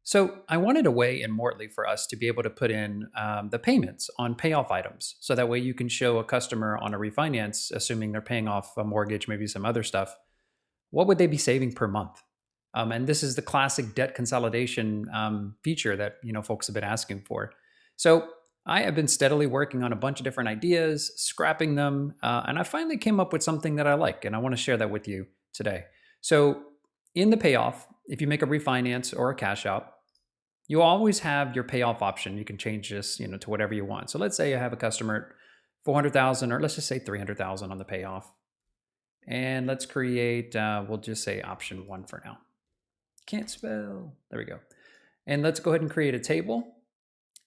So I wanted a way in Mortly for us to be able to put in the payments on payoff items. So that way you can show a customer on a refinance, assuming they're paying off a mortgage, maybe some other stuff, what would they be saving per month? And this is the classic debt consolidation feature that folks have been asking for. So I have been steadily working on a bunch of different ideas, scrapping them, and I finally came up with something that I like, and I want to share that with you today. So in the payoff, if you make a refinance or a cash out, you always have your payoff option. You can change this, to whatever you want. So let's say you have a customer at 400,000, or let's just say 300,000 on the payoff. And let's create, we'll just say option 1 for now. Can't spell. There we go. And let's go ahead and create a table.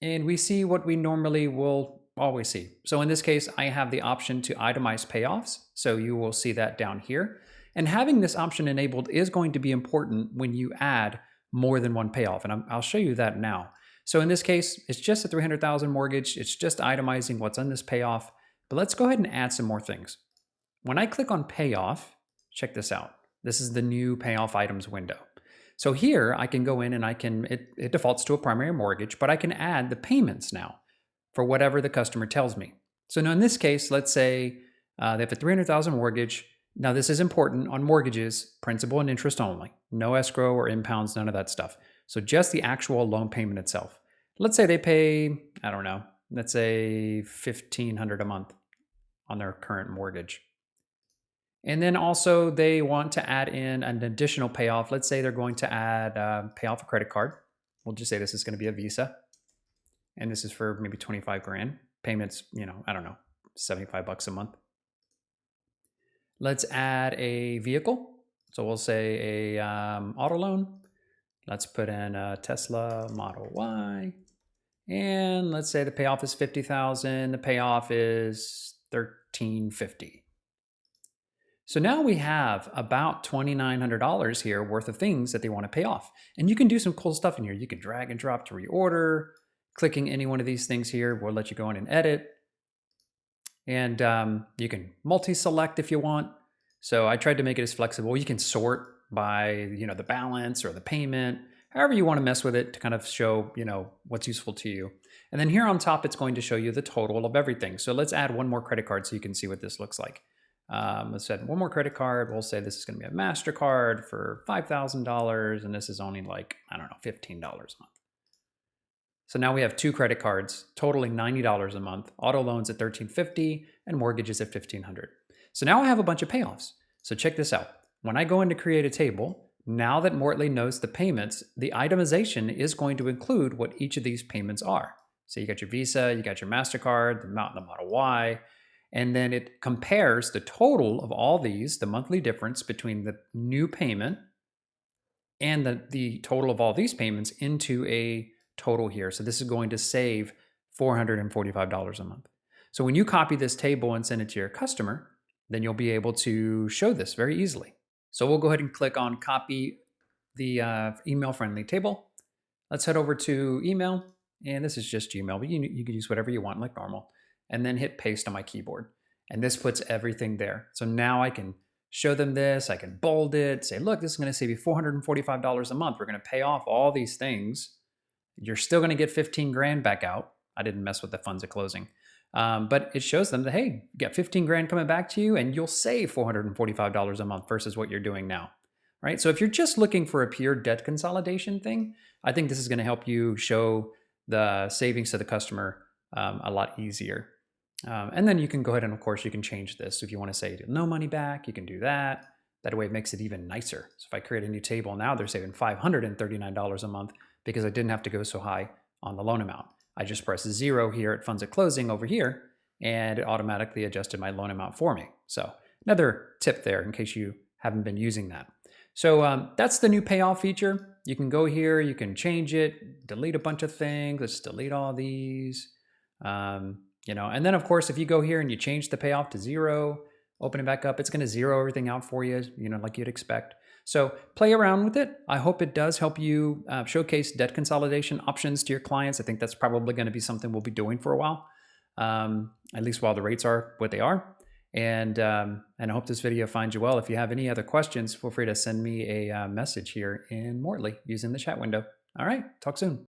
And we see what we normally will always see. So in this case, I have the option to itemize payoffs. So you will see that down here. And having this option enabled is going to be important when you add more than one payoff. And I'll show you that now. So in this case, it's just a 300,000 mortgage. It's just itemizing what's on this payoff. But let's go ahead and add some more things. When I click on payoff, check this out. This is the new payoff items window. So here I can go in and it defaults to a primary mortgage, but I can add the payments now for whatever the customer tells me. So now in this case, let's say they have a 300,000 mortgage. Now this is important on mortgages, principal and interest only, no escrow or impounds, none of that stuff. So just the actual loan payment itself. Let's say they pay, I don't know, let's say $1,500 a month on their current mortgage. And then also they want to add in an additional payoff. Let's say they're going to add pay off a credit card. We'll just say this is going to be a Visa. And this is for maybe 25 grand. Payments, I don't know, $75 a month. Let's add a vehicle. So we'll say a auto loan. Let's put in a Tesla Model Y. And let's say the payoff is 50,000. The payoff is 1,350. So now we have about $2,900 here worth of things that they want to pay off. And you can do some cool stuff in here. You can drag and drop to reorder. Clicking any one of these things here will let you go in and edit. And you can multi-select if you want. So I tried to make it as flexible. You can sort by the balance or the payment, however you want to mess with it to kind of show what's useful to you. And then here on top, it's going to show you the total of everything. So let's add one more credit card so you can see what this looks like. Let's add one more credit card. We'll say this is going to be a MasterCard for $5,000, and this is only like, I don't know, $15 a month. So now we have two credit cards totaling $90 a month, auto loans at $1,350, and mortgages at $1,500. So now I have a bunch of payoffs. So check this out. When I go in to create a table, now that Mortly knows the payments, the itemization is going to include what each of these payments are. So you got your Visa, you got your MasterCard, the Model Y, and then it compares the total of all these, the monthly difference between the new payment and the total of all these payments into a total here. So this is going to save $445 a month. So when you copy this table and send it to your customer, then you'll be able to show this very easily. So we'll go ahead and click on copy the email-friendly table. Let's head over to email, and this is just Gmail, but you can use whatever you want like normal. And then hit paste on my keyboard. And this puts everything there. So now I can show them this, I can bold it, say, look, this is gonna save you $445 a month. We're gonna pay off all these things. You're still gonna get 15 grand back out. I didn't mess with the funds at closing. But it shows them that, hey, you got 15 grand coming back to you and you'll save $445 a month versus what you're doing now, right? So if you're just looking for a pure debt consolidation thing, I think this is gonna help you show the savings to the customer a lot easier. And then you can go ahead and, of course, you can change this. If you want to say no money back, you can do that. That way it makes it even nicer. So if I create a new table now, they're saving $539 a month because I didn't have to go so high on the loan amount. I just pressed 0 here at funds at closing over here, and it automatically adjusted my loan amount for me. So another tip there in case you haven't been using that. So that's the new payoff feature. You can go here, you can change it, delete a bunch of things. Let's delete all these. And then of course, if you go here and you change the payoff to 0, open it back up, it's going to zero everything out for you, like you'd expect. So play around with it. I hope it does help you showcase debt consolidation options to your clients. I think that's probably going to be something we'll be doing for a while, at least while the rates are what they are. And I hope this video finds you well. If you have any other questions, feel free to send me a message here in Mortly using the chat window. All right. Talk soon.